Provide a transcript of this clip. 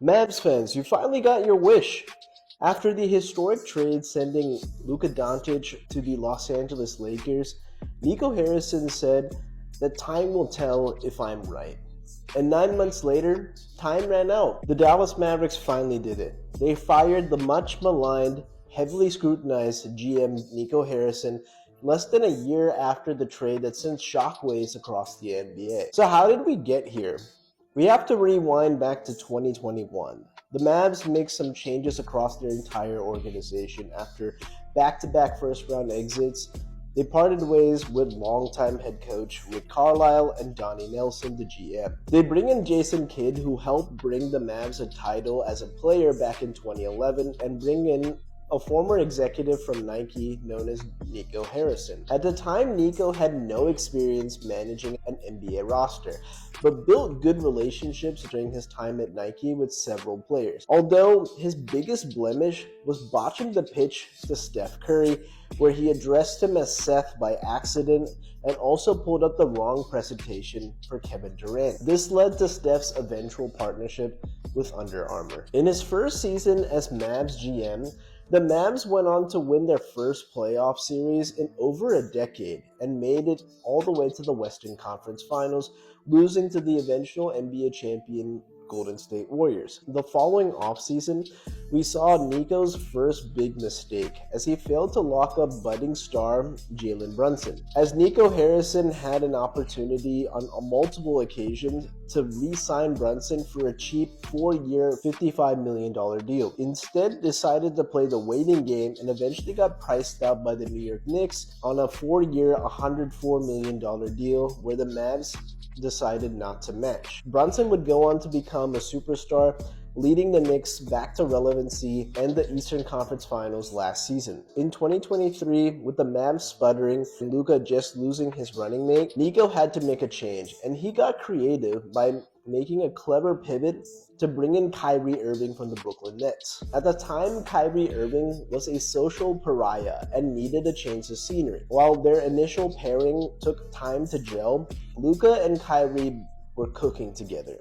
Mavs fans, you finally got your wish. After the historic trade sending Luka-Doncic to the Los Angeles Lakers, Nico Harrison said that time will tell if I'm right. And 9 months later, time ran out. The Dallas Mavericks finally did it. They fired the much maligned, heavily scrutinized GM Nico Harrison less than a year after the trade that sent shockwaves across the NBA. So how did we get here? We have to rewind back to 2021. The Mavs make some changes across their entire organization after back-to-back first-round exits. They parted ways with longtime head coach Rick Carlisle and Donnie Nelson, the GM. They bring in Jason Kidd, who helped bring the Mavs a title as a player back in 2011, and bring in a former executive from Nike known as Nico Harrison. At the time, Nico had no experience managing an NBA roster, but built good relationships during his time at Nike with several players. Although his biggest blemish was botching the pitch to Steph Curry, where he addressed him as Seth by accident and also pulled up the wrong presentation for Kevin Durant. This led to Steph's eventual partnership with Under Armour. In his first season as Mavs GM, the Mavs went on to win their first playoff series in over a decade and made it all the way to the Western Conference Finals, losing to the eventual NBA champion Golden State Warriors. The following offseason, we saw Nico's first big mistake as he failed to lock up budding star Jalen Brunson. As Nico Harrison had an opportunity on multiple occasions to re-sign Brunson for a cheap 4-year, $55 million deal, instead decided to play the waiting game and eventually got priced out by the New York Knicks on a 4-year, $104 million deal where the Mavs decided not to match. Brunson would go on to become a superstar, leading the Knicks back to relevancy and the Eastern Conference Finals last season. In 2023, with the Mavs sputtering and Luka just losing his running mate, Nico had to make a change, and he got creative by making a clever pivot to bring in Kyrie Irving from the Brooklyn Nets. At the time, Kyrie Irving was a social pariah and needed a change of scenery. While their initial pairing took time to gel, Luka and Kyrie were cooking together.